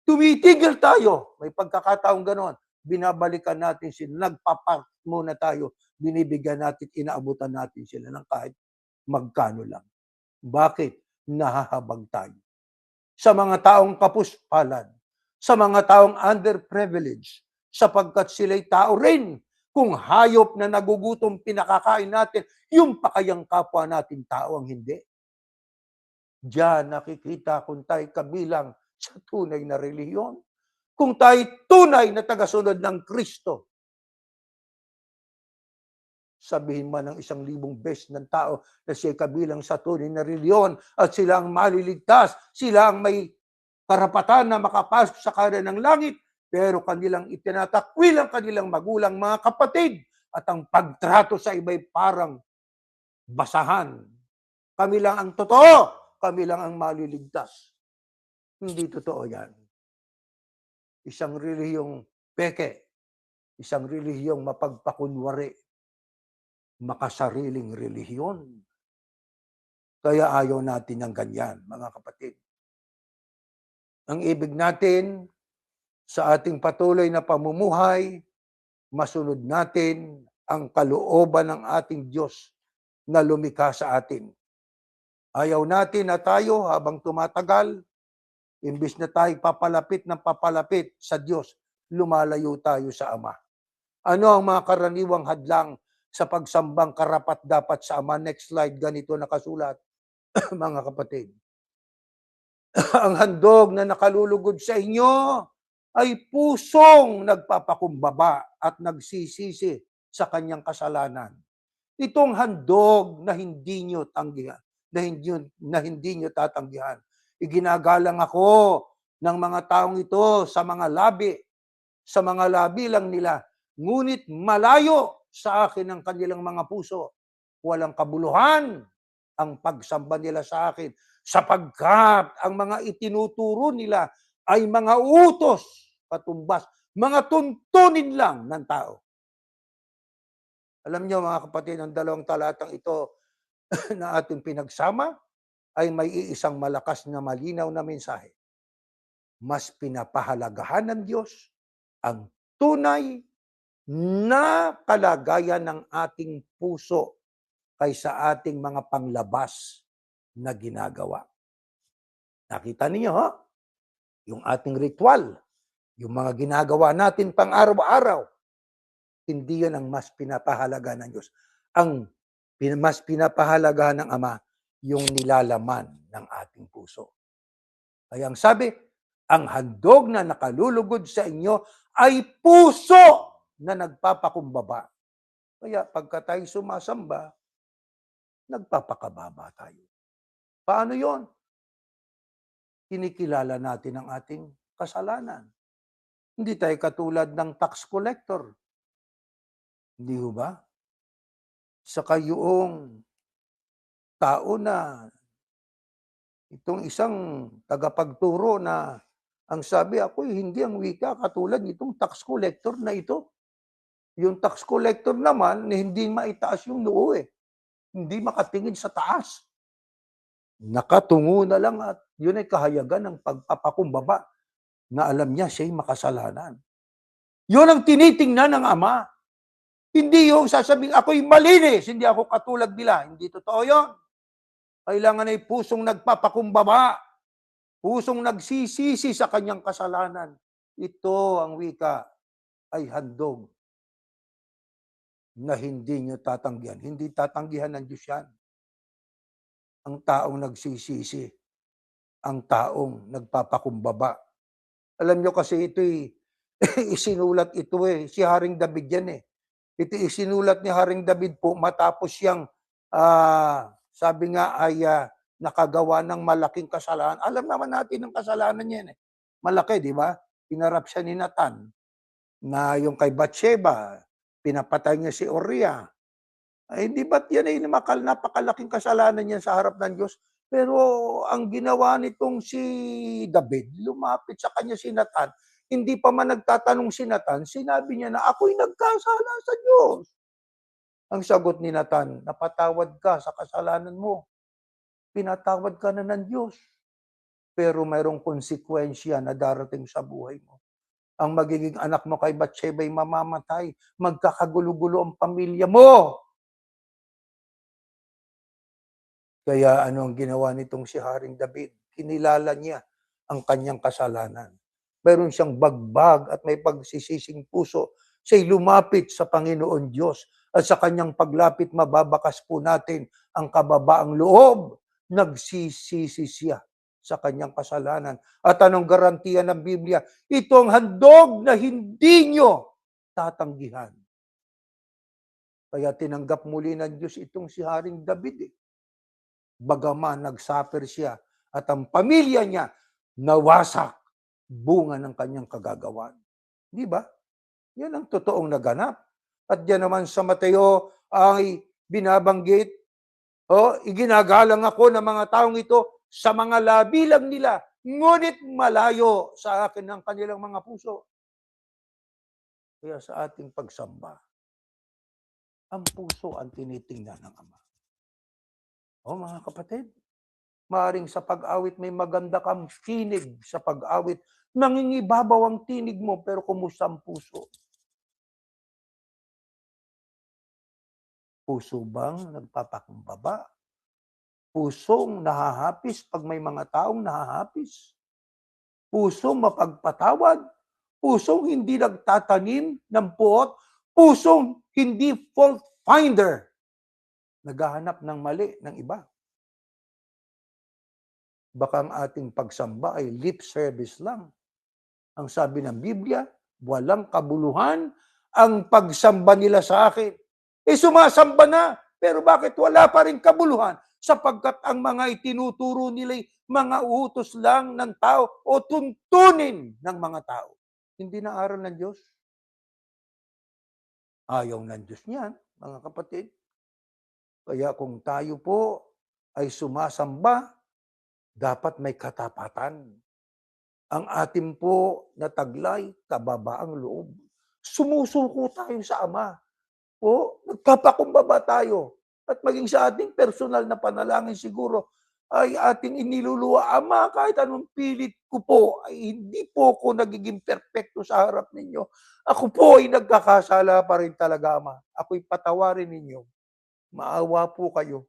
Tumitigil tayo. May pagkakataong ganon. Binabalikan natin sila. Nagpapark muna tayo. Binibigyan natin, inaabutan natin sila ng kahit magkano lang. Bakit? Nahahabag tayo. Sa mga taong kapuspalan, sa mga taong underprivileged, sapagkat sila'y tao rin. Kung hayop na nagugutom pinakakain natin, yung pakayang kapwa natin tao ang hindi. Diyan nakikita kung tayo kabilang sa tunay na relihiyon. Kung tayo tunay na tagasunod ng Kristo. Sabihin man ng 1,000 beses ng tao na siya kabilang sa tunay na relihiyon at sila ang maliligtas, sila ang may karapatan na makapasok sa kanan ng langit, pero kanilang itinatakwil ang kanilang magulang, mga kapatid, at ang pagtrato sa iba'y parang basahan. Kami lang ang totoo, kami lang ang maliligtas. Hindi totoo yan. Isang relihiyong peke, isang relihiyong mapagpakunwari, makasariling relihiyon. Kaya ayaw natin ng ganyan, mga kapatid. Ang ibig natin sa ating patuloy na pamumuhay, masunod natin ang kalooban ng ating Diyos na lumikha sa atin. Ayaw natin na tayo habang tumatagal, imbis na tayo papalapit ng papalapit sa Diyos, lumalayo tayo sa Ama. Ano ang mga karaniwang hadlang sa pagsambang karapat-dapat sa Ama? Next slide, ganito nakasulat, mga kapatid. Ang handog na nakalulugod sa inyo ay pusong nagpapakumbaba at nagsisisi sa kanyang kasalanan. Itong handog na hindi nyo tanggihan, na hindi nyo tatanggihan. Iginagalang ako ng mga taong ito sa mga labi lang nila, ngunit malayo sa akin ang kanilang mga puso. Walang kabuluhan ang pagsamba nila sa akin, sapagkat ang mga itinuturo nila ay mga utos, patumbas, mga tuntunin lang ng tao. Alam niyo mga kapatid, ang dalawang talatang ito na ating pinagsama ay may iisang malakas na malinaw na mensahe. Mas pinapahalagahan ng Diyos ang tunay na kalagayan ng ating puso kaysa ating mga panglabas na ginagawa. Nakita niyo, ha? Yung ating ritual, yung mga ginagawa natin pang araw-araw, hindi yan ang mas pinapahalaga ng Diyos. Ang mas pinapahalaga ng Ama, yung nilalaman ng ating puso. Kaya ang sabi, ang handog na nakalulugod sa inyo ay puso na nagpapakumbaba. Kaya pagka tayo sumasamba, nagpapakababa tayo. Paano yon? Kinikilala natin ang ating kasalanan. Hindi tayo katulad ng tax collector. Hindi ho ba? Saka yung tao na itong isang tagapagturo na ang sabi, ako hindi ang wika katulad nitong tax collector na ito. Yung tax collector naman, hindi maitaas yung noo eh. Hindi makatingin sa taas. Nakatungo na lang at yun ay kahayagan ng pagpapakumbaba na alam niya siya'y makasalanan. Yun ang tinitingnan ng Ama. Hindi yung sasabihin, ako'y malinis, hindi ako katulad nila. Hindi totoo yun. Kailangan ay pusong nagpapakumbaba, pusong nagsisisi sa kanyang kasalanan. Ito ang wika ay handog na hindi nyo tatanggihan. Hindi tatanggihan ng Diyos yan. Ang taong nagsisisi, ang taong nagpapakumbaba. Alam nyo kasi ito'y isinulat ito si Haring David yan Ito isinulat ni Haring David po matapos siyang sabi nga ay nakagawa ng malaking kasalanan. Alam naman natin ang kasalanan niya Malaki, di ba? Hinarap siya ni Nathan. na yung kay Bathsheba, pinapatay niya si Uriah. Ay hindi ba't yan ay napakalaking kasalanan niyan sa harap ng Diyos? Pero ang ginawa nitong si David, lumapit sa kanya si Nathan, hindi pa man nagtatanong si Nathan, sinabi niya na ako'y nagkasala sa Diyos. Ang sagot ni Nathan, napatawad ka sa kasalanan mo. Pinatawad ka na ng Diyos. Pero mayroong konsekwensya na darating sa buhay mo. Ang magiging anak mo kay Bathsheba ay mamamatay. Magkakagulo-gulo ang pamilya mo. Kaya ano ang ginawa nitong si Haring David? Kinilala niya ang kanyang kasalanan. Mayroon siyang bagbag at may pagsisising puso. Siya'y lumapit sa Panginoon Diyos. At sa kanyang paglapit, mababakas po natin ang kababaang loob. Nagsisisi siya sa kanyang kasalanan. At anong garantiya ng Biblia? Ito ang handog na hindi nyo tatanggihan. Kaya tinanggap muli ng Diyos itong si Haring David. Bagaman nagsuffer siya at ang pamilya niya nawasak, bunga ng kanyang kagagawan. Di ba? Yan ang totoong naganap. At yan naman sa Mateo ay binabanggit, iginagalang ako ng mga taong ito sa mga labi lang nila, ngunit malayo sa akin ng kanilang mga puso. Kaya sa ating pagsamba, ang puso ang tinitingnan ng Ama. Mga kapatid, maaaring sa pag-awit may maganda kang tinig sa pag-awit. Nangingibabaw ang tinig mo, pero kumusta ang puso? Puso bang nagpapakumbaba? Pusong nahahapis pag may mga taong nahahapis? Pusong mapagpatawad? Pusong hindi nagtatanim ng puot? Pusong hindi fault finder? Naghahanap ng mali ng iba. Baka ang ating pagsamba ay lip service lang. Ang sabi ng Biblia, walang kabuluhan ang pagsamba nila sa akin. Sumasamba na, pero bakit wala pa rin kabuluhan? Sapagkat ang mga itinuturo nila'y mga utos lang ng tao o tuntunin ng mga tao. Hindi na aral ng Diyos. Ayaw ng Diyos niyan, mga kapatid. Kaya kung tayo po ay sumasamba, dapat may katapatan. Ang ating po na taglay, kababaang loob. Sumusuko tayo sa Ama. Nagpapakumbaba tayo. At maging sa ating personal na panalangin siguro, ay ating iniluluwa, Ama, kahit anong pilit ko po, ay hindi po ako nagiging perfecto sa harap ninyo. Ako po ay nagkakasala pa rin talaga, Ama. Ako'y patawarin ninyo. Maawa po kayo.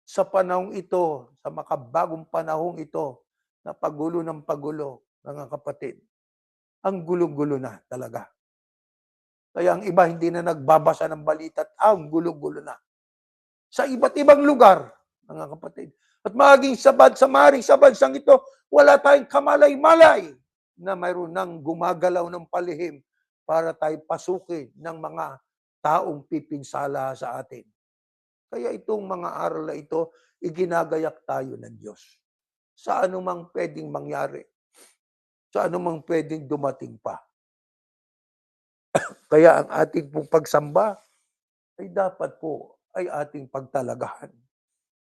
Sa panahong ito, sa makabagong panahong ito, na pagulo ng pagulo, mga kapatid, ang gulo-gulo na talaga. Kaya ang iba hindi na nagbabasa ng balita at ang gulo-gulo na. Sa iba't ibang lugar, mga kapatid. At maging sa maring sa bansang ito, wala tayong kamalay-malay na mayroon nang gumagalaw ng palihim para tayo pasukin ng mga taong pipinsala sa atin. Kaya itong mga aral na ito, iginagayak tayo ng Diyos. Sa anumang pwedeng mangyari. Sa anumang pwedeng dumating pa. Kaya ang ating pong pagsamba ay dapat po ay ating pagtalagahan.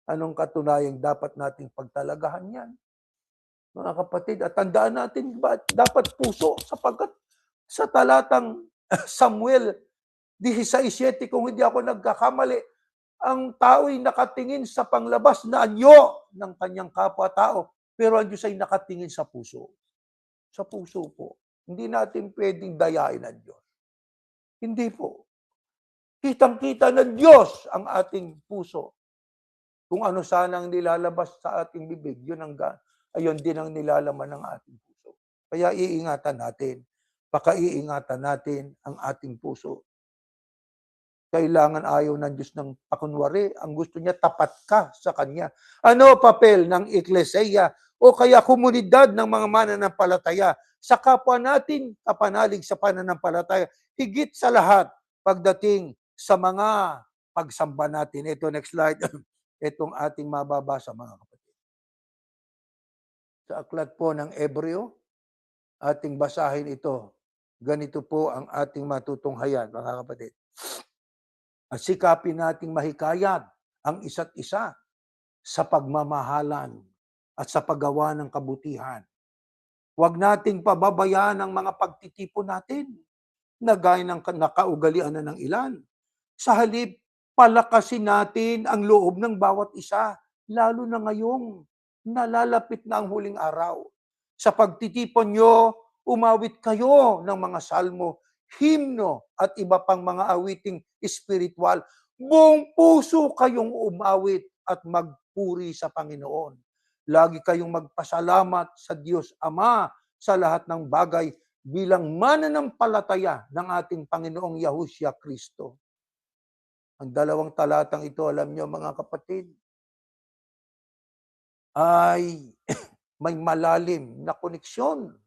Anong katunayang dapat nating pagtalagahan yan? Mga kapatid, at tandaan natin dapat puso sapagkat sa talatang Samuel 16:7, kung hindi ako nagkakamali, ang tao'y nakatingin sa panglabas na anyo ng kanyang kapwa-tao, pero ang Diyos ay nakatingin sa puso. Sa puso po. Hindi natin pwedeng dayain ang Diyos. Hindi po. Kitang-kita ng Diyos ang ating puso. Kung ano sana ang nilalabas sa ating bibig, ayun din ang nilalaman ng ating puso. Kaya iingatan natin. Pakaiingatan natin ang ating puso. Kailangan ayaw ng Diyos ng pakunwari. Ang gusto niya, tapat ka sa Kanya. Ano papel ng Eklesiya o kaya komunidad ng mga mananampalataya sa kapwa natin kapanalig sa pananampalataya? Higit sa lahat, pagdating sa mga pagsamba natin. Ito, next slide. Itong ating mababasa, mga kapatid. Sa aklat po ng Hebreo, ating basahin ito. ganito po ang ating matutunghayan, mga kapatid. At sikapin nating mahikayat ang isa't isa sa pagmamahalan at sa paggawa ng kabutihan. Huwag nating pababayaan ang mga pagtitipon natin na gaya ng nakaugalian na ng ilan. Sa halip, palakasin natin ang loob ng bawat isa, lalo na ngayong nalalapit na ang huling araw. Sa pagtitipon nyo, umawit kayo ng mga salmo, himno at iba pang mga awiting espiritual. Buong puso kayong umawit at magpuri sa Panginoon. Lagi kayong magpasalamat sa Diyos Ama sa lahat ng bagay bilang mananampalataya ng ating Panginoong Yahushua Kristo. Ang dalawang talatang ito, alam nyo mga kapatid, ay may malalim na koneksyon.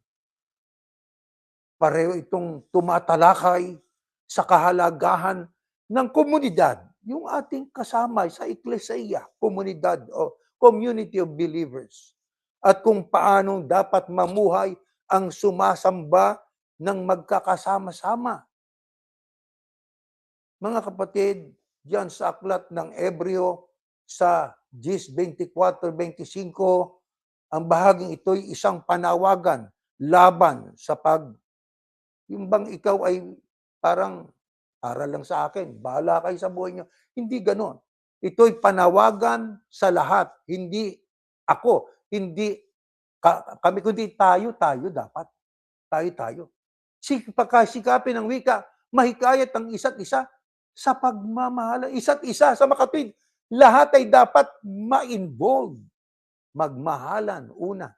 Pareho itong tumatalakay sa kahalagahan ng komunidad, yung ating kasama sa eklesiya, komunidad o community of believers. At kung paano dapat mamuhay ang sumasamba ng magkakasama-sama. Mga kapatid, diyan sa aklat ng Hebreo sa 10:24-25, ang bahaging ito'y isang panawagan laban sa yung bang ikaw ay parang para lang sa akin, bahala kayo sa buhay niyo. Hindi ganon. Ito'y panawagan sa lahat, hindi ako, hindi kami, kundi tayo dapat. Tayo. Pagkasikapin ng wika, mahikayat ang isa't isa sa pagmamahal, isa't isa sa makatwid. Lahat ay dapat ma-involve, magmahalan una,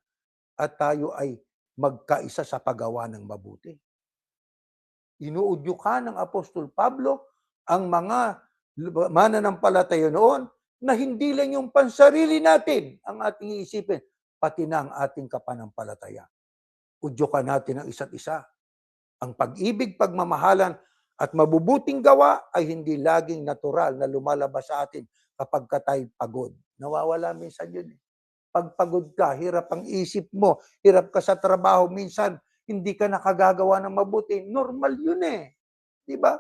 at tayo ay magkaisa sa paggawa ng mabuti. Inuudyukan ng Apostol Pablo ang mga mananampalataya noon na hindi lang yung pansarili natin ang ating iisipin, pati na ang ating kapanampalataya. Udyukan natin ang isa't isa. Ang pag-ibig, pagmamahalan, at mabubuting gawa ay hindi laging natural na lumalabas sa atin kapag ka tayo pagod. Nawawala minsan yun. Pag pagod ka, hirap ang isip mo, hirap ka sa trabaho, minsan hindi ka nakagagawa ng mabuti. Normal yun eh. Di ba?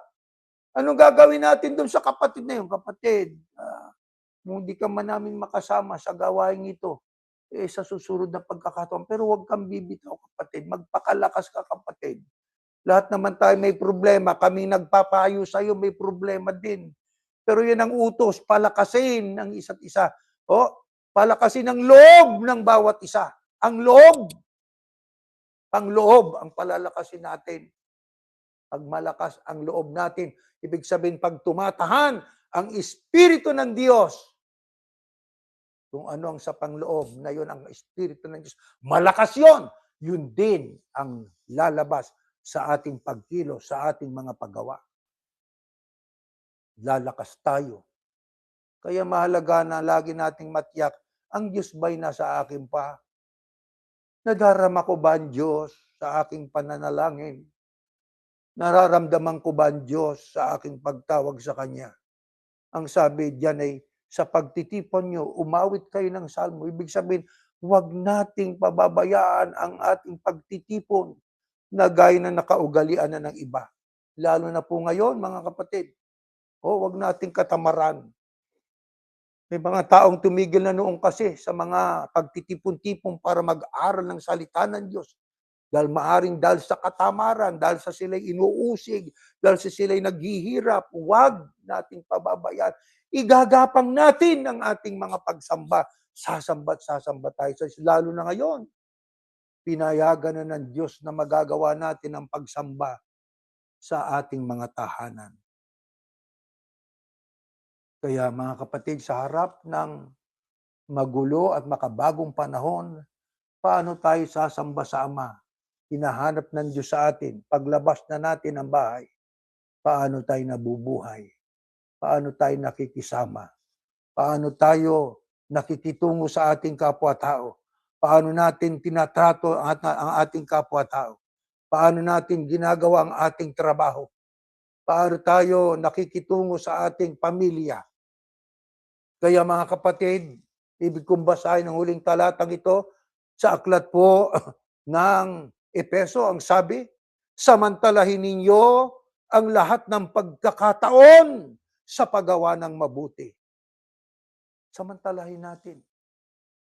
Anong gagawin natin doon sa kapatid na yun? Kapatid, kung hindi ka man namin makasama sa gawain ito, sa susunod na pagkakataon. Pero huwag kang bibitaw, kapatid. Magpakalakas ka, kapatid. Lahat naman tayo may problema. Kami nagpapayo sa iyo, may problema din. Pero yan ang utos, palakasin ng isa't isa. Palakasin ang loob ng bawat isa. Ang loob ang palalakasin natin. Pag malakas ang loob natin, ibig sabihin pag tumatahan ang Espiritu ng Diyos, kung ano ang sa pangloob na yun ang Espiritu ng Diyos, malakas yun. Yun din ang lalabas sa ating pagkilos, sa ating mga paggawa. Lalakas tayo. Kaya mahalaga na lagi nating matiyak, ang Diyos ba'y nasa akin pa? Nadarama ko ba ang Diyos sa aking pananalangin? Nararamdaman ko ba ang Diyos sa aking pagtawag sa Kanya? Ang sabi diyan ay, sa pagtitipon nyo, umawit kayo ng salmo. Ibig sabihin, huwag nating pababayaan ang ating pagtitipon na gaya na nakaugalian na ng iba. Lalo na po ngayon, mga kapatid. Huwag nating katamaran. May mga taong tumigil na noon kasi sa mga pagtitipon-tipon para mag-aral ng salita ng Diyos. Dahil maaring dahil sa katamaran, dahil sa sila'y inuusig, dahil sa sila'y naghihirap, huwag nating pababayaan. Igagapang natin ang ating mga pagsamba. Sasamba tayo. Lalo na ngayon, pinayagan na ng Diyos na magagawa natin ang pagsamba sa ating mga tahanan. Kaya mga kapatid, sa harap ng magulo at makabagong panahon, paano tayo sasamba sa Ama? Hinahanap ng Diyos sa atin. Paglabas na natin ang bahay, paano tayo nabubuhay? Paano tayo nakikisama? Paano tayo nakikitungo sa ating kapwa-tao? Paano natin tinatrato ang ating kapwa-tao? Paano natin ginagawa ang ating trabaho? Paano tayo nakikitungo sa ating pamilya? Kaya mga kapatid, ibig kong basahin ang huling talatang ito sa aklat po ng Epeso, ang sabi, Samantalahin ninyo ang lahat ng pagkakataon sa paggawa ng mabuti. Samantalahin natin.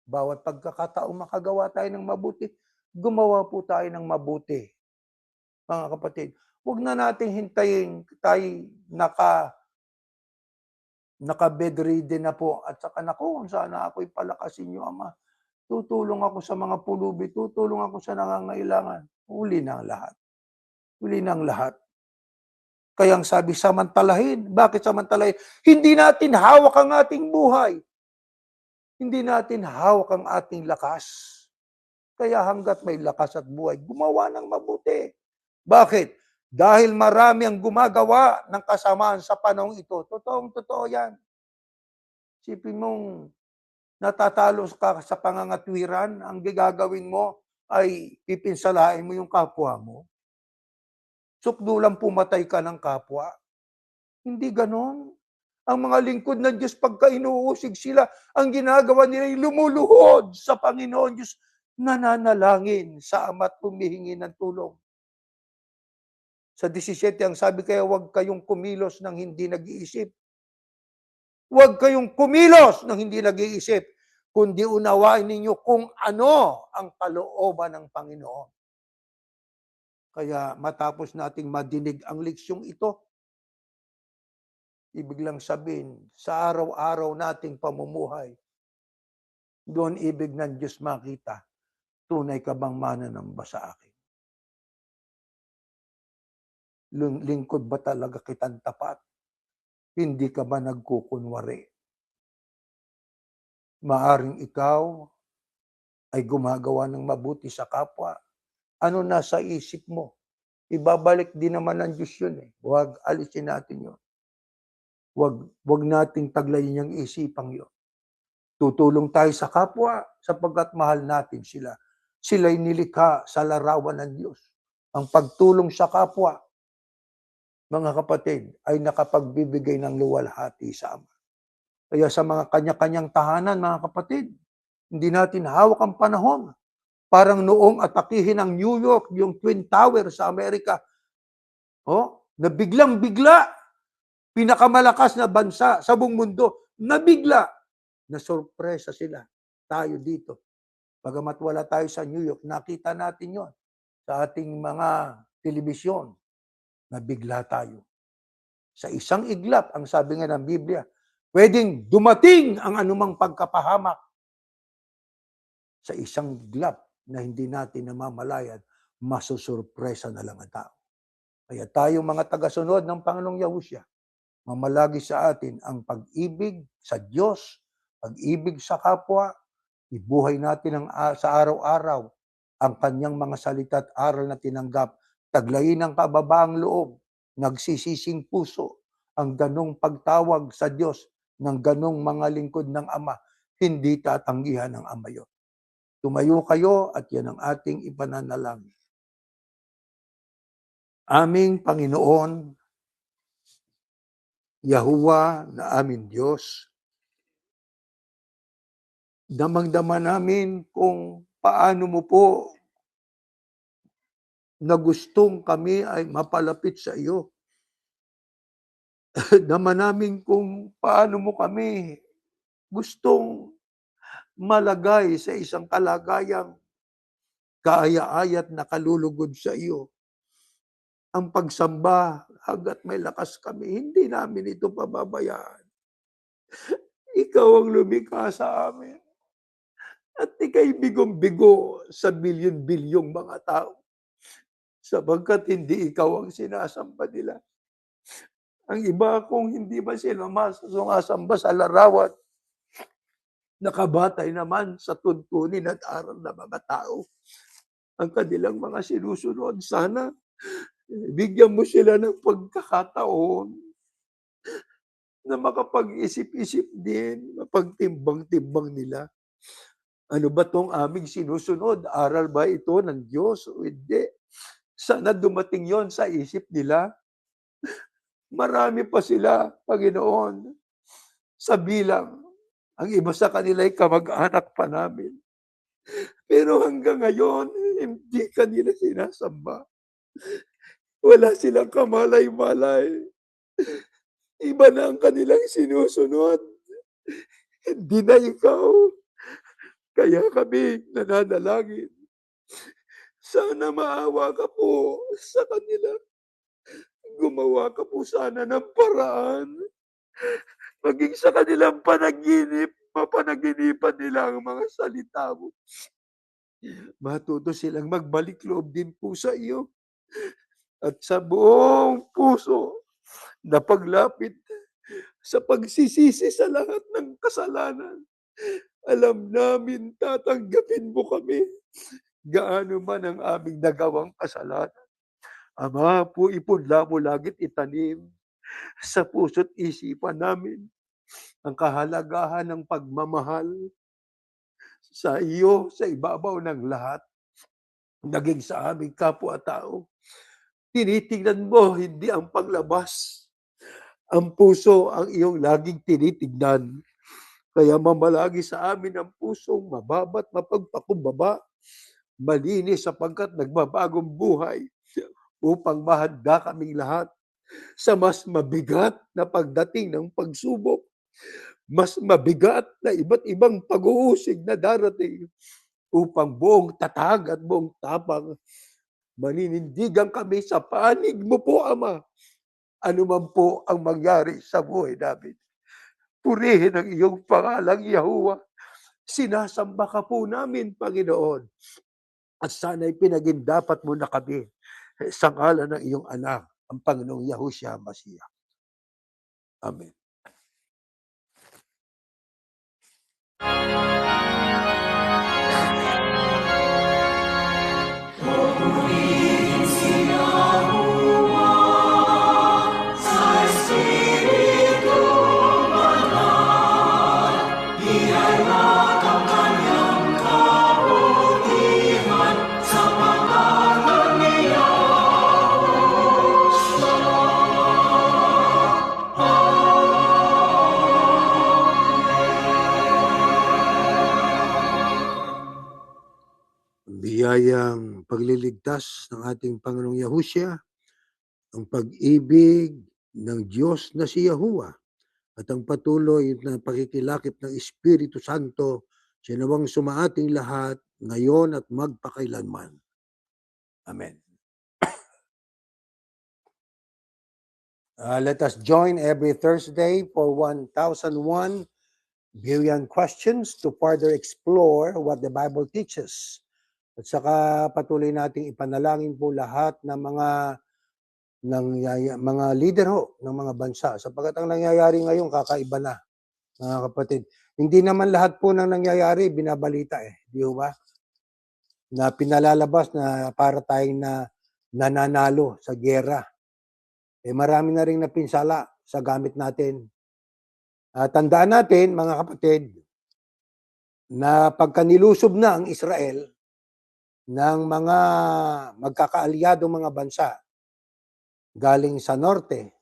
Bawat pagkakataon makagawa tayo ng mabuti, gumawa po tayo ng mabuti. Mga kapatid, huwag na nating hintayin tayo naka-bedridden na po at saka naku, sana ako'y palakasin niyo, Ama. Tutulong ako sa mga pulubi, tutulong ako sa nangangailangan. Huli na ang lahat. Huli na ang lahat. Kaya ang sabi, samantalahin. Bakit samantalahin? Hindi natin hawak ang ating buhay. Hindi natin hawak ang ating lakas. Kaya hanggat may lakas at buhay, gumawa ng mabuti. Bakit? Dahil marami ang gumagawa ng kasamaan sa panahong ito. Totoo yan. Sipin mong natatalo ka sa pangangatwiran, ang gagawin mo ay pipinsalain mo yung kapwa mo. Sukdulang pumatay ka ng kapwa. Hindi ganon. Ang mga lingkod ng Diyos, pagka inuusig sila, ang ginagawa nila ay lumuluhod sa Panginoon Diyos, nananalangin sa Ama at humihingi ng tulong. Sa 17, ang sabi kaya, huwag kayong kumilos ng hindi nag-iisip. Huwag kayong kumilos ng hindi nag-iisip, kundi unawain ninyo kung ano ang kalooban ng Panginoon. Kaya matapos nating madinig ang leksyong ito, ibig lang sabihin, sa araw-araw nating pamumuhay, doon ibig ng Diyos makita, tunay ka bang mananamba sa akin? Lingkod ba talaga kitang tapat? Hindi ka ba nagkukunwari? Maaring ikaw ay gumagawa ng mabuti sa kapwa. Ano nasa isip mo? Ibabalik din naman ng Diyos yun eh. Huwag alisin natin yun. Huwag nating taglayin yung isipang yun. Tutulong tayo sa kapwa sapagkat mahal natin sila. Sila'y nilikha sa larawan ng Diyos. Ang pagtulong sa kapwa, mga kapatid, ay nakapagbibigay ng luwalhati sa Ama. Kaya sa mga kanya-kanyang tahanan, mga kapatid, hindi natin hawak ang panahon. Parang noong atakihin ng New York, yung Twin Tower sa Amerika, na biglang-bigla, pinakamalakas na bansa sa buong mundo, nabigla, na sorpresa sila. Tayo dito. Bagamat wala tayo sa New York, nakita natin yon sa ating mga telebisyon. Nabigla tayo. Sa isang iglap, ang sabi nga ng Biblia, pwedeng dumating ang anumang pagkapahamak. Sa isang iglap na hindi natin namamalayan, masusurpresa na lang ang tao. Kaya tayong mga tagasunod ng Panginoong Yahushua, mamalagi sa atin ang pag-ibig sa Diyos, pag-ibig sa kapwa, ibuhay natin sa araw-araw ang kanyang mga salita at aral na tinanggap, taglayin ng kababaang loob, nagsisising puso, ang ganong pagtawag sa Diyos ng ganong mga lingkod ng Ama, hindi tatanggihan ng Ama yun. Tumayo kayo at yan ang ating ipananalangin. Aming Panginoon, Yahuwah na aming Diyos, damang-dama namin kung paano mo po na gustong kami ay mapalapit sa iyo. Dama namin kung paano mo kami gustong malagay sa isang kalagayang kaaya-ayat na kalulugod sa iyo. Ang pagsamba, hanggat may lakas kami, hindi namin ito pababayaan. Ikaw ang lumikha sa amin. At ika'y bigong-bigo sa bilyon-bilyong mga tao. Sapagkat hindi ikaw ang sinasamba nila. Ang iba kung hindi ba sila sumasamba sa larawan, nakabatay naman sa tuntunin at aral ng mga tao. Ang kanilang mga sinusunod, sana bigyan mo sila ng pagkakataon na makapag-isip-isip din, mapagtimbang-timbang nila. Ano ba tong aming sinusunod? Aral ba ito ng Diyos o hindi? Sana dumating yon sa isip nila. Marami pa sila, Panginoon, sa bilang. Ang iba sa kanila ay kamag-anak pa namin. Pero hanggang ngayon, hindi kanila sinasamba. Wala silang kamalay-malay. Iba na ang kanilang sinusunod. Hindi na ikaw. Kaya kami nananalangin. Sana maawa ka po sa kanila. Gumawa ka po sana ng paraan. Maging sa kanilang panaginip, mapanaginipan nila ang mga salita mo. Matuto silang magbalik loob din po sa iyo. At sa buong puso na paglapit sa pagsisisi sa lahat ng kasalanan. Alam namin tatanggapin mo kami. Gaano man ang aming nagawang kasalanan. Ama, po ipunla mo lagit itanim sa puso't isipan namin ang kahalagahan ng pagmamahal sa iyo, sa ibabaw ng lahat, naging sa aming kapwa-tao. Tinitingnan mo, hindi ang panglabas. Ang puso ang iyong laging tinitignan. Kaya mamalagi sa amin ang pusong mababa't mapagpakumbaba, malinis sapagkat nagbabagong buhay upang mahanda kaming lahat sa mas mabigat na pagdating ng pagsubok, mas mabigat na iba't ibang pag-uusig na darating upang buong tatag at buong tapang maninindigan kami sa panig mo po, Ama. Ano man po ang mangyari sa buhay namin. Purihin ang iyong pangalang Yahuwah. Sinasamba ka po namin, Panginoon. At sana'y pinagindapat mo na kami sa ngalan ng iyong anak, ang Panginoong Yahushua Mashiach. Amen. Purihin si Yahuwah sa Espiritu Banal. Ihayag ang kanyang kabutihan sa pangalan ni Biyayang pagliligtas ng ating Panginoong Yahushua, ang pag-ibig ng Diyos na si Yahuwah, at ang patuloy na pakikilakip ng Espiritu Santo, sinawang sumaating lahat, ngayon at magpakailanman. Amen. Let us join every Thursday for 1001 Billion Questions to further explore what the Bible teaches. At saka patuloy nating ipanalangin po lahat ng mga leader ho ng mga bansa, sapagkat ang nangyayari ngayon kakaiba na, mga kapatid. Hindi naman lahat po ng nangyayari binabalita di ba? Na pinalalabas na para tayong nananalo sa giyera. Marami na ring napinsala sa gamit natin. Tandaan natin, mga kapatid, na pagka nilusob na ang Israel ng mga magkakaalyadong mga bansa galing sa norte,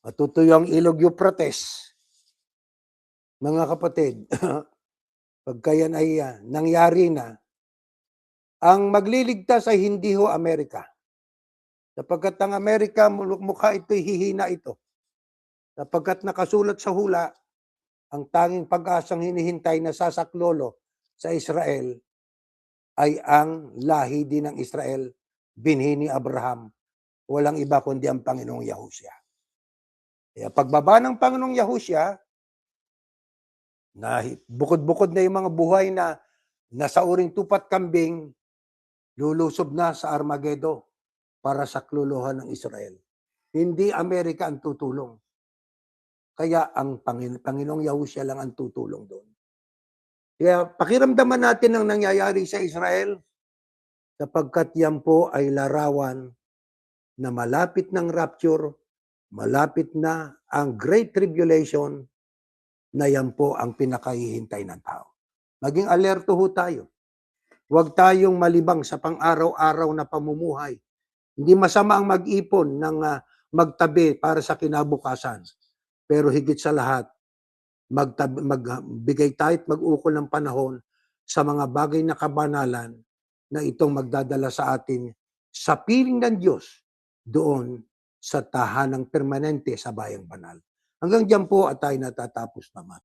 matutuyo ang ilog Euphrates, mga kapatid, pagka yan ay nangyari na, ang magliligtas ay hindi ho Amerika. Sapagkat ang Amerika, mukha ito'y hihina ito. Sapagkat nakasulat sa hula, ang tanging pag-asang hinihintay na sasaklolo sa Israel ay ang lahi din ng Israel, binhi ni Abraham. Walang iba kundi ang Panginoong Yahushua. Kaya pagbaba ng Panginoong Yahushua, na bukod-bukod na yung mga buhay na nasa uring tupat kambing, lulusob na sa Armageddon para sa kluluhan ng Israel. Hindi Amerika ang tutulong. Kaya ang Panginoong Yahushua lang ang tutulong doon. Kaya pakiramdaman natin ang nangyayari sa Israel, sapagkat yan po ay larawan na malapit ng rapture, malapit na ang Great Tribulation, na yan po ang pinakahihintay ng tao. Maging alerto ho tayo. Huwag tayong malibang sa pang-araw-araw na pamumuhay. Hindi masama ang mag-ipon ng magtabi para sa kinabukasan. Pero higit sa lahat, magbigay tayo at mag-ukol ng panahon sa mga bagay na kabanalan na itong magdadala sa atin sa piling ng Diyos doon sa tahanang permanente sa Bayang Banal. Hanggang diyan po at tayo natatapos naman.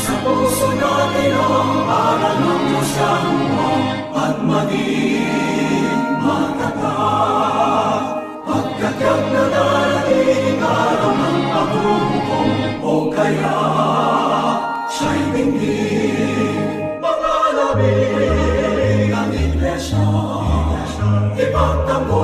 Sa puso natin ang aral ng Diyos Yahuwa at maging matatag. Pagkakyat na darating araw ng paghuhukom o kaya siya'y tingin. Mga lamig ang iglesia, ipagtanggol